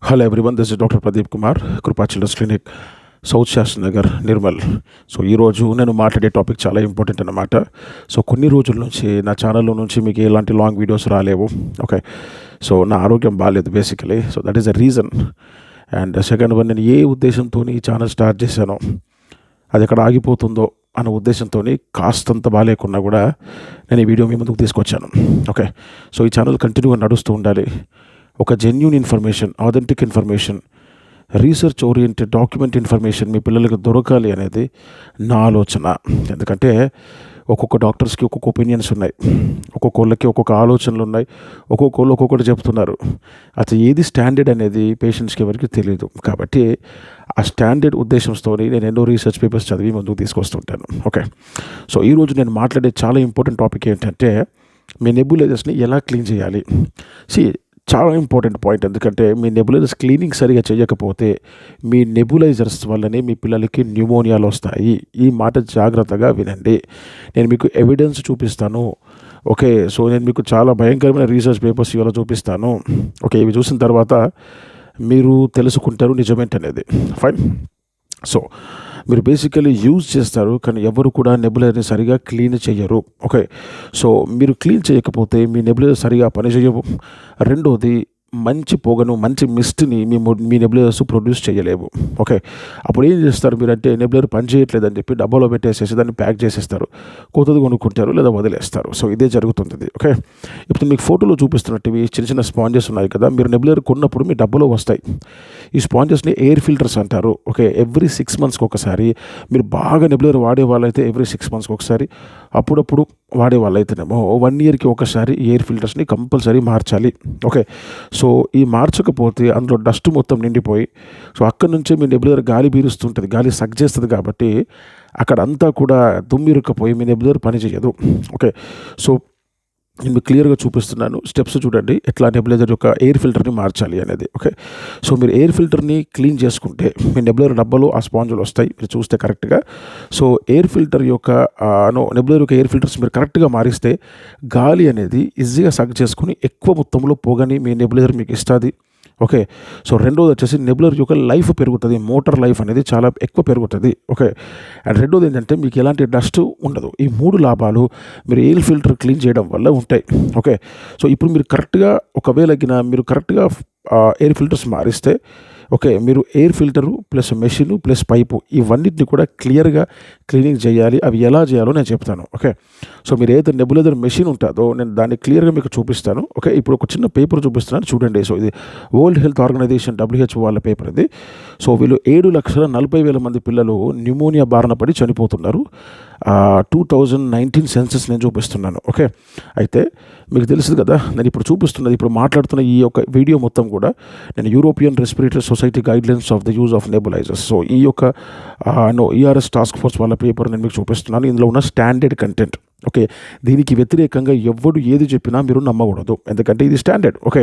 Hello everyone, this is Dr. Pradeep Kumar, Krupa Children's Clinic, south Shastri Nagar, Nirmal. So ఈరోజు నేను మాట్లాడే topic చాలా important అన్నమాట. సో కొన్ని రోజుల నుంచి నా ఛానల్లో నుంచి మీకు ఎలాంటి లాంగ్ వీడియోస్ రాలేవు. ఓకే, సో నా ఆరోగ్యం బాగాలేదు basically. So that is the reason. And second one, నేను ఏ ఉద్దేశంతో ఈ ఛానల్ స్టార్ట్ చేశానో అది ఎక్కడ ఆగిపోతుందో అన్న ఉద్దేశంతో కాస్తంత బాగాలేకున్నా కూడా నేను ఈ వీడియో మీ ముందుకు తీసుకొచ్చాను. ఓకే, సో ఈ ఛానల్ కంటిన్యూగా నడుస్తూ ఉండాలి. ఒక genuine information, authentic information, research oriented document information మీ పిల్లలకు దొరకాలి అనేది నా ఆలోచన. ఎందుకంటే ఒక్కొక్క డాక్టర్స్కి ఒక్కొక్క ఒపీనియన్స్ ఉన్నాయి, ఒక్కొక్కళ్ళకి ఒక్కొక్క ఆలోచనలు ఉన్నాయి, ఒక్కొక్కళ్ళు ఒక్కొక్కటి చెప్తున్నారు. అది ఏది స్టాండర్డ్ అనేది పేషెంట్స్కి ఎవరికి తెలియదు. కాబట్టి ఆ స్టాండర్డ్ ఉద్దేశంతో నేను ఎన్నో రీసెర్చ్ పేపర్స్ చదివి ముందుకు తీసుకొస్తుంటాను. ఓకే, సో ఈరోజు నేను మాట్లాడే చాలా ఇంపార్టెంట్ టాపిక్ ఏంటంటే మీ నెబులైజర్స్ని ఎలా క్లీన్ చేయాలి. చాలా ఇంపార్టెంట్ పాయింట్. ఎందుకంటే మీ నెబులైజర్స్ క్లీనింగ్ సరిగా చేయకపోతే మీ నెబులైజర్స్ వల్లనే మీ పిల్లలకి న్యూమోనియాలు వస్తాయి. ఈ మాట జాగ్రత్తగా వినండి. నేను మీకు ఎవిడెన్స్ చూపిస్తాను. ఓకే, సో నేను మీకు చాలా భయంకరమైన రీసెర్చ్ పేపర్స్ ఇవాళ చూపిస్తాను. ఓకే, ఇవి చూసిన తర్వాత మీరు తెలుసుకుంటారు నిజమేంటనేది. ఫైన్. సో మీరు బేసికలీ యూజ్ చేస్తారు, కానీ ఎవరు కూడా నెబులైజర్ని సరిగా క్లీన్ చేయరు. ఓకే, సో మీరు క్లీన్ చేయకపోతే మీ నెబులైజర్ సరిగా పనిచేయవు. రెండోది, మంచి పొగను, మంచి మిస్ట్ని మీ నెబులైజర్స్ ప్రొడ్యూస్ చేయలేవు. ఓకే, అప్పుడు ఏం చేస్తారు మీరంటే నెబులైజర్ పని చేయట్లేదని చెప్పి డబ్బాలో పెట్టేసేసి దాన్ని ప్యాక్ చేసేస్తారు, కొత్తది కొనుక్కుంటారు లేదా వదిలేస్తారు. సో ఇదే జరుగుతుంది. ఓకే, ఇప్పుడు మీకు ఫోటోలో చూపిస్తున్నట్టు చిన్న చిన్న స్పాంజెస్ ఉన్నాయి కదా, మీరు నెబులైజర్ కొన్నప్పుడు మీ డబ్బాలో వస్తాయి. ఈ స్పాంజెస్ని ఎయిర్ ఫిల్టర్స్ అంటారు. ఓకే, ఎవ్రీ 6 monthsకి ఒకసారి, మీరు బాగా నెబులైజర్ వాడే వాళ్ళైతే ఎవ్రీ 6 monthsకి ఒకసారి, అప్పుడప్పుడు వాడే వాళ్ళైతేనేమో 1 yearకి ఒకసారి ఎయిర్ ఫిల్టర్స్ని కంపల్సరీ మార్చాలి. ఓకే, సో ఈ మార్చకపోతే అందులో డస్ట్ మొత్తం నిండిపోయి, సో అక్కడి నుంచే మీ నెబులైజర్ గాలి పీలుస్తుంటుంది, గాలి సక్ చేస్తుంది. కాబట్టి అక్కడ అంతా కూడా దుమ్మిరుక్కపోయి మీ నెబులైజర్ పని చేయదు. ఓకే, సో నేను మీకు క్లియర్గా చూపిస్తున్నాను. స్టెప్స్ చూడండి, ఎట్లా నెబులైజర్ యొక్క ఎయిర్ ఫిల్టర్ని మార్చాలి అనేది. ఓకే, సో మీరు ఎయిర్ ఫిల్టర్ని క్లీన్ చేసుకుంటే మీ నెబులైజర్ డబ్బాలో ఆ స్పాంజులు వస్తాయి, మీరు చూస్తే కరెక్ట్గా. సో ఎయిర్ ఫిల్టర్ యొక్క నెబులైజర్ యొక్క ఎయిర్ ఫిల్టర్స్ మీరు కరెక్ట్గా మారిస్తే గాలి అనేది ఈజీగా సక్ చేసుకుని ఎక్కువ మొత్తంలో పొగని మీ నెబులైజర్ మీకు ఇస్తుంది. ఓకే, సో రెండోది వచ్చేసి నెబులైజర్ యొక్క లైఫ్ పెరుగుతుంది, మోటార్ లైఫ్ అనేది చాలా ఎక్కువ పెరుగుతుంది. ఓకే, అండ్ రెండోది ఏంటంటే మీకు ఎలాంటి డస్ట్ ఉండదు. ఈ 3 లాభాలు మీరు ఎయిర్ ఫిల్టర్ క్లీన్ చేయడం వల్ల ఉంటాయి. ఓకే, సో ఇప్పుడు మీరు కరెక్ట్గా ఒకవేళ మీరు కరెక్ట్గా ఎయిర్ ఫిల్టర్స్ మారిస్తే, ఓకే, మీరు air filter plus machine plus pipe ఇవన్నిటిని కూడా క్లియర్గా క్లీనింగ్ చేయాలి. అవి ఎలా చేయాలో నేను చెప్తాను. ఓకే, సో మీరు ఏదైతే నెబులైజర్ మెషిన్ ఉంటుందో నేను దాన్ని క్లియర్గా మీకు చూపిస్తాను. ఓకే, ఇప్పుడు ఒక చిన్న పేపర్ చూపిస్తున్నాను చూడండి. సో ఇది వరల్డ్ హెల్త్ ఆర్గనైజేషన్ WHO వాళ్ళ పేపర్ ఇది. సో వీళ్ళు 7,40,000 మంది పిల్లలు న్యూమోనియా బారిన పడి చనిపోతున్నారు. 2019 సెన్సస్ నేను చూపిస్తున్నాను. ఓకే, అయితే మీకు తెలుసు కదా, నేను ఇప్పుడు చూపిస్తున్నది, ఇప్పుడు మాట్లాడుతున్న ఈ యొక్క వీడియో మొత్తం కూడా నేను European respiratory society guidelines of the use of nebulisers, so ఈ యొక్క ERS టాస్క్ ఫోర్స్ వాళ్ళ పేపర్ నేను మీకు చూపిస్తున్నాను. ఇందులో ఉన్న స్టాండర్డ్ కంటెంట్. ఓకే, దీనికి వ్యతిరేకంగా ఎవడు ఏది చెప్పినా మీరు నమ్మకూడదు, ఎందుకంటే ఇది స్టాండర్డ్. ఓకే,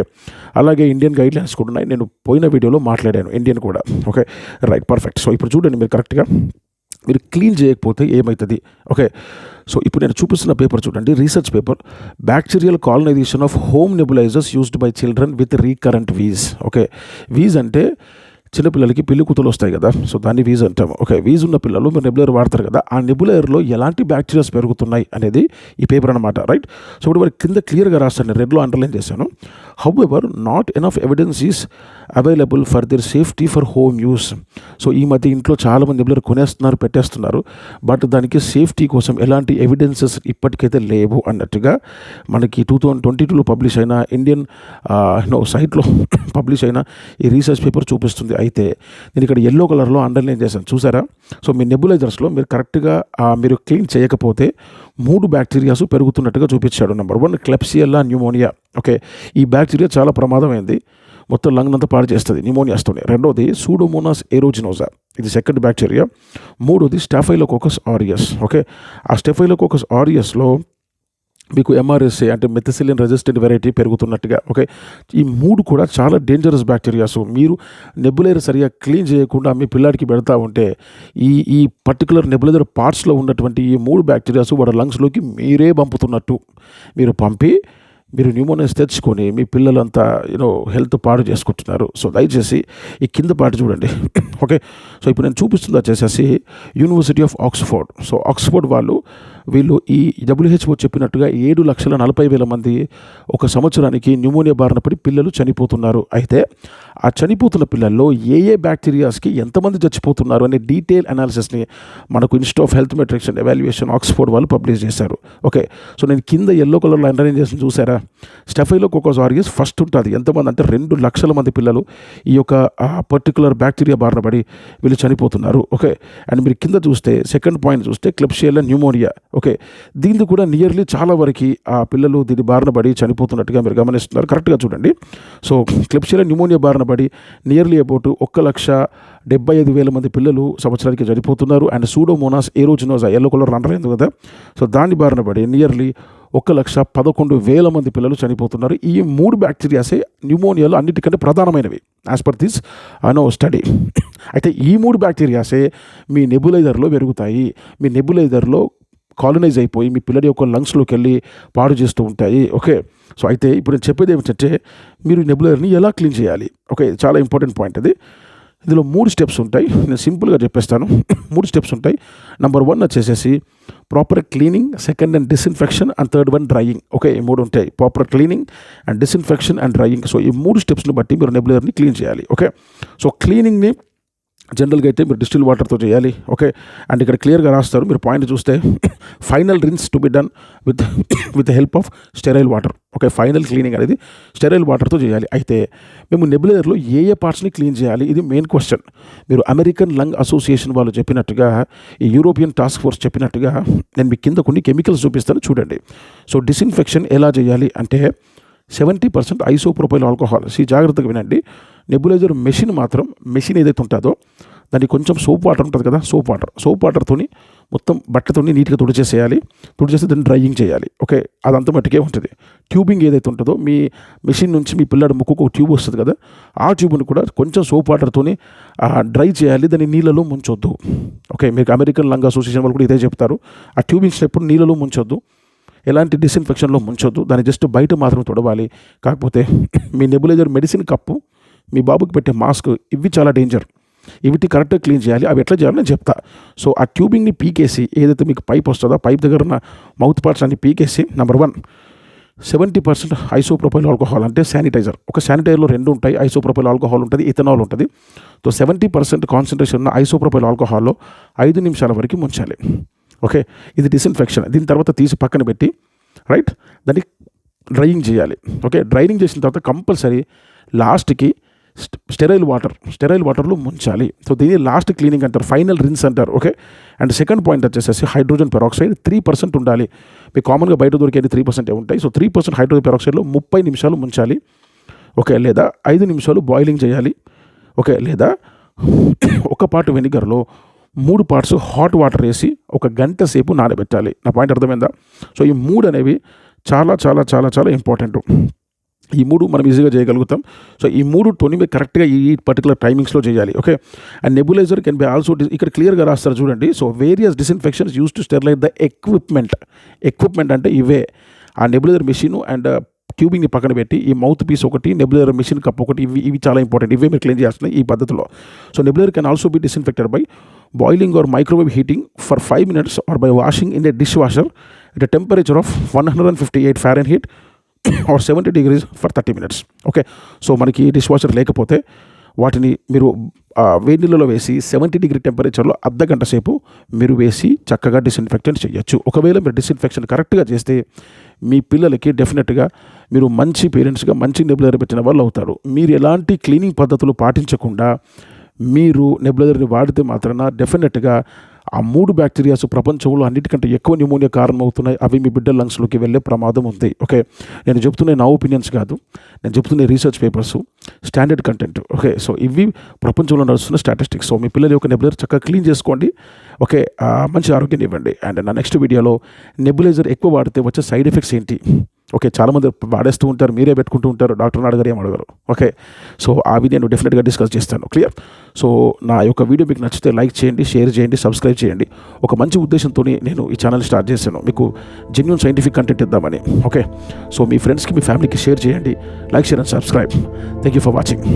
అలాగే ఇండియన్ గైడ్లైన్స్ కూడా ఉన్నాయి, నేను పోయిన వీడియోలో మాట్లాడాను ఇండియన్ కూడా. Okay, right, perfect. సో ఇప్పుడు చూడండి, మీరు కరెక్ట్గా మీరు క్లీన్ చేయకపోతే ఏమవుతుంది. ఓకే, సో ఇప్పుడు నేను చూపిస్తున్న పేపర్ చూడండి, research paper, bacterial colonisation of home nebulisers used by children with recurrent wheeze. Okay, wheeze అంటే చిన్నపిల్లలకి పెళ్లి కూతులు వస్తాయి కదా, సో దాన్ని వీజ్ అంటాము. ఓకే, వీజ్ ఉన్న పిల్లలు మీరు నెబులైజర్ వాడతారు కదా, ఆ నెబులైజర్లో ఎలాంటి బ్యాక్టీరియాస్ పెరుగుతున్నాయి అనేది ఈ పేపర్ అనమాట. రైట్, సో ఇప్పుడు మరి కింద క్లియర్గా రాస్తాను, నేను రెడ్లో అండర్లైన్ చేశాను. However not enough evidence is available for their safety for home use. So ఈ మధ్య ఇంట్లో చాలామంది నెబులైజర్ కొనేస్తున్నారు, పెట్టేస్తున్నారు, బట్ దానికి సేఫ్టీ కోసం ఎలాంటి ఎవిడెన్సెస్ ఇప్పటికైతే లేవు అన్నట్టుగా మనకి 2022లో పబ్లిష్ అయిన ఇండియన్ సైట్లో పబ్లిష్ అయిన ఈ రీసెర్చ్ పేపర్ చూపిస్తుంది. అయితే నేను ఇక్కడ ఎల్లో కలర్లో అండర్లైన్ చేశాను, చూసారా. సో మీ నెబులైజర్స్లో మీరు కరెక్ట్గా మీరు క్లీన్ చేయకపోతే 3 బ్యాక్టీరియాస్ పెరుగుతున్నట్టుగా చూపించాడు. Number 1 Klebsiella pneumonia. ఓకే, ఈ బ్యాక్టీరియా చాలా ప్రమాదమైంది, మొత్తం లంగ్ అంతా పాడు చేస్తుంది న్యూమోనియాస్తోనే. రెండోది సూడోమోనాస్ ఏరోజినోజా, ఇది సెకండ్ బ్యాక్టీరియా. మూడోది స్టాఫైలోకోకస్ ఆరియస్. ఓకే, ఆ స్టాఫైలోకోకస్ ఆరియస్లో మీకు MRSA అంటే మెథిసిలిన్ రెసిస్టెంట్ వెరైటీ పెరుగుతున్నట్టుగా. ఓకే, ఈ 3 కూడా చాలా డేంజరస్ బ్యాక్టీరియాస్. మీరు నెబులైజర్ సరిగా క్లీన్ చేయకుండా మీ పిల్లాడికి పెడతా ఉంటే ఈ పర్టికులర్ నెబులైజర్ పార్ట్స్లో ఉన్నటువంటి ఈ 3 బ్యాక్టీరియాస్ వాడి లంగ్స్లోకి మీరే పంపుతున్నట్టు. మీరు పంపి మీరు న్యూమోనియాస్ తెచ్చుకొని మీ పిల్లలంతా హెల్త్ పాడు చేసుకుంటున్నారు. సో దయచేసి ఈ కింద పాట చూడండి. ఓకే, సో ఇప్పుడు నేను చూపిస్తుంది వచ్చేసేసి university of Oxford. So Oxford వీళ్ళు ఈ WHO చెప్పినట్టుగా 7,40,000 మంది ఒక సంవత్సరానికి న్యూమోనియా బారిన పడి పిల్లలు చనిపోతున్నారు. అయితే ఆ చనిపోతున్న పిల్లల్లో ఏ బ్యాక్టీరియాస్కి ఎంతమంది చచ్చిపోతున్నారు అనే డీటెయిల్ అనాలిసిస్ని మనకు institute of health metrics and evaluation Oxford వాళ్ళు పబ్లిష్ చేశారు. ఓకే, సో నేను కింద ఎల్లో కలర్లో అండర్లైన్ చేసి చూసారా, స్టెఫైలోకోకస్ ఆరిస్ ఫస్ట్ ఉంటుంది. ఎంతమంది అంటే 2,00,000 మంది పిల్లలు ఈ యొక్క పర్టికులర్ బ్యాక్టీరియా బారిన పడి వీళ్ళు చనిపోతున్నారు. ఓకే, అండ్ మీరు కింద చూస్తే సెకండ్ పాయింట్ చూస్తే క్లెబ్షియల్లా న్యూమోనియా. ఓకే, దీన్ని కూడా నియర్లీ చాలా వరకు ఆ పిల్లలు దీని బారిన పడి చనిపోతున్నట్టుగా మీరు గమనిస్తున్నారు. కరెక్ట్గా చూడండి. సో క్లెబ్షియల్లా న్యూమోనియా బారిన పడి నియర్లీ అబౌట్ 1,75,000 మంది పిల్లలు సంవత్సరానికి చనిపోతున్నారు. అండ్ సూడోమోనాస్ ఏరోజినోజా ఎల్లో కలర్ అంటారు కదా, సో దాని బారిన పడి నియర్లీ 1,11,000 మంది పిల్లలు చనిపోతున్నారు. ఈ 3 బ్యాక్టీరియాసే న్యూమోనియాలో అన్నిటికంటే ప్రధానమైనవి యాజ్ పర్ దిస్ స్టడీ. అయితే ఈ 3 బ్యాక్టీరియాసే మీ నెబులైజర్లో పెరుగుతాయి. మీ నెబులైజర్లో కాలనైజ్ అయిపోయి మీ పిల్లడి యొక్క లంగ్స్లోకి వెళ్ళి పాడు చేస్తూ ఉంటాయి. ఓకే, సో అయితే ఇప్పుడు నేను చెప్పేది ఏమిటంటే మీరు నెబులైజర్ని ఎలా క్లీన్ చేయాలి. ఓకే, చాలా ఇంపార్టెంట్ పాయింట్ అది. ఇందులో 3 స్టెప్స్ ఉంటాయి. నేను సింపుల్గా చెప్పేస్తాను. 3 స్టెప్స్ ఉంటాయి. నెంబర్ 1 వచ్చేసేసి proper cleaning, second and disinfection, and third one drying. Okay, ఈ 3 ఉంటాయి. Proper cleaning and disinfection and drying. So ఈ 3 స్టెప్స్ని బట్టి మీరు నెబులైజర్ని క్లీన్ చేయాలి. ఓకే, సో క్లీనింగ్ని జనరల్గా అయితే మీరు డిస్టిల్ వాటర్తో చేయాలి. ఓకే, అండ్ ఇక్కడ క్లియర్గా రాస్తారు, మీరు పాయింట్ చూస్తే final rinse to be done with help of sterile water. Okay, final cleaning అనేది స్టెరైల్ వాటర్తో చేయాలి. అయితే మేము నెబులైజర్లో ఏ పార్ట్స్ని క్లీన్ చేయాలి, ఇది మెయిన్ క్వశ్చన్. మీరు అమెరికన్ లంగ్ అసోసియేషన్ వాళ్ళు చెప్పినట్టుగా, ఈ యూరోపియన్ టాస్క్ ఫోర్స్ చెప్పినట్టుగా నేను మీ కింద కొన్ని కెమికల్స్ చూపిస్తాను చూడండి. సో డిస్ఇన్ఫెక్షన్ ఎలా చేయాలి అంటే 70% ఐసోప్రోపైల్ ఆల్కహాల్. జాగ్రత్తగా వినండి. నెబులైజర్ మెషిన్ ఏదైతే ఉంటుందో దానికి కొంచెం సోప్ వాటర్ ఉంటుంది కదా, సోప్ వాటర్తోని మొత్తం బట్టతోని నీట్గా తుడిచేసేయాలి. తుడిచేసి దాన్ని డ్రైయింగ్ చేయాలి. ఓకే, అదంతా మట్టుకే ఉంటుంది. ట్యూబింగ్ ఏదైతే ఉంటుందో మీ మెషిన్ నుంచి మీ పిల్లడి ముక్కుకు ఒక ట్యూబ్ వస్తుంది కదా, ఆ ట్యూబ్ని కూడా కొంచెం సోప్ వాటర్తోని డ్రై చేయాలి. దాన్ని నీళ్ళలో ముంచొద్దు. ఓకే, మీకు అమెరికన్ లంగ్ అసోసియేషన్ వాళ్ళు కూడా ఇదే చెప్తారు. ఆ ట్యూబింగ్స్ ఎప్పుడు నీళ్ళలో ముంచొద్దు, ఎలాంటి డిస్ఇన్ఫెక్షన్లో ముంచొద్దు. దాన్ని జస్ట్ బయట మాత్రం తొడవాలి. కాకపోతే మీ నెబులైజర్ మెడిసిన్ కప్పు, మీ బాబుకి పెట్టే మాస్క్, ఇవి చాలా డేంజర్. ఇవిటి కరెక్ట్గా క్లీన్ చేయాలి. అవి ఎట్లా చేయాలో నేను చెప్తా. సో ఆ ట్యూబింగ్ని పీకేసి, ఏదైతే మీకు పైప్ వస్తుందో పైప్ దగ్గర ఉన్న మౌత్ పార్ట్స్ అన్ని పీకేసి, నెంబర్ 1 70% ఐసోప్రోపైల్ ఆల్కహాల్ అంటే శానిటైజర్. ఒక శానిటైజర్లో 2 ఉంటాయి, ఐసోప్రోపైల్ ఆల్కహాల్ ఉంటుంది, ఇథనాల్ ఉంటుంది. సో 70% కాన్సన్ట్రేషన్ ఉన్న ఐసోప్రోపైల్ ఆల్కహాల్లో 5 నిమిషాల వరకు ముంచాలి. ఓకే, ఇది డిస్ఇన్ఫెక్షన్. దీని తర్వాత తీసి పక్కన పెట్టి రైట్ దాన్ని డ్రైయింగ్ చేయాలి. ఓకే, డ్రైయింగ్ చేసిన తర్వాత కంపల్సరీ లాస్ట్కి స్టెరైల్ వాటర్లో ముంచాలి. సో దీన్ని లాస్ట్ క్లీనింగ్ అంటారు, ఫైనల్ రిన్స్ అంటారు. ఓకే, అండ్ సెకండ్ పాయింట్ వచ్చేసేసి హైడ్రోజన్ పెరాక్సైడ్ 3% ఉండాలి. మీకు కామన్గా బయట దొరికేది 3% ఉంటాయి. సో 3% హైడ్రోజన్ పెరాక్సైడ్లో 30 నిమిషాలు ముంచాలి. ఓకే, లేదా 5 నిమిషాలు బాయిలింగ్ చేయాలి. ఓకే, లేదా 1 పార్ట్ వెనిగర్లో 3 పార్ట్స్ హాట్ వాటర్ వేసి 1 గంట సేపు నానబెట్టాలి. నా పాయింట్ అర్థమైందా? సో ఈ 3 అనేవి చాలా చాలా చాలా చాలా ఇంపార్టెంట్. ఈ 3 మనం ఈజీగా చేయగలుగుతాం. సో ఈ 3 మీరు కరెక్ట్గా ఈ పర్టికులర్ టైమింగ్స్లో చేయాలి. Okay, and nebuliser can be also ఇక్కడ క్లియర్గా రాస్తారు చూడండి. So various disinfections use to sterilise the equipment అంటే ఇవే. ఆ నెబులైజర్ మెషిన్ అండ్ ట్యూబింగ్ని పక్కన పెట్టి ఈ మౌత్ పీస్ ఒకటి, నెబులైజర్ మెషిన్ కప్ ఒకటి, ఇవి చాలా ఇంపార్టెంట్. ఇవే మీరు క్లీన్ చేయాల్సిన ఈ పద్ధతిలో. So nebuliser can also be disinfected by boiling or microwave heating for 5 minutes or by washing in a dishwasher at a temperature of 158 Fahrenheit or 70 degrees for 30 minutes. Okay, so మనకి dishwasher లేకపోతే వాటిని మీరు వేడి నీళ్ళలో వేసి 70 degree టెంపరేచర్లో అర్ధగంట సేపు మీరు వేసి చక్కగా డిస్ఇన్ఫెక్టెంట్ చేయొచ్చు. ఒకవేళ మీరు డిస్ఇన్ఫెక్షన్ కరెక్ట్గా చేస్తే మీ పిల్లలకి డెఫినెట్గా మీరు మంచి పేరెంట్స్గా మంచి నెబులైజర్ పెట్టిన వాళ్ళు అవుతారు. మీరు ఎలాంటి క్లీనింగ్ పద్ధతులు పాటించకుండా మీరు నెబులైజర్ని వాడితే మాత్రాన డెఫినెట్గా ఆ 3 బ్యాక్టీరియాస్ ప్రపంచంలో అన్నిటికంటే ఎక్కువ న్యూమోనియా కారణమవుతున్నాయి. అవి మీ బిడ్డ లంగ్స్లోకి వెళ్ళే ప్రమాదం ఉంది. ఓకే, నేను చెప్తున్న నా ఒపీనియన్స్ కాదు, నేను చెప్తున్న research papers, standard content. Okay, so ఇవి ప్రపంచంలో నడుస్తున్న స్టాటిస్టిక్స్. సో మీ పిల్లల యొక్క నెబులైజర్ చక్కగా క్లీన్ చేసుకోండి. ఓకే, మంచి ఆరోగ్యాన్ని ఇవ్వండి. అండ్ నా నెక్స్ట్ వీడియోలో నెబులైజర్ ఎక్కువ వాడితే వచ్చే సైడ్ ఎఫెక్ట్స్ ఏంటి, ఓకే, చాలామంది వాడేస్తూ ఉంటారు, మీరే పెట్టుకుంటూ ఉంటారు, డాక్టర్ని అడగరు, ఏం అడగరు. ఓకే, సో అవి నేను డెఫినెట్గా డిస్కస్ చేస్తాను. క్లియర్? సో నా యొక్క వీడియో మీకు నచ్చితే లైక్ చేయండి, షేర్ చేయండి, సబ్స్క్రైబ్ చేయండి. ఒక మంచి ఉద్దేశంతో నేను ఈ ఛానల్ స్టార్ట్ చేశాను, మీకు జెన్యూన్ సైంటిఫిక్ కంటెంట్ ఇద్దామని. ఓకే, సో మీ ఫ్రెండ్స్కి, మీ ఫ్యామిలీకి షేర్ చేయండి. Like, share and subscribe. Thank you for watching.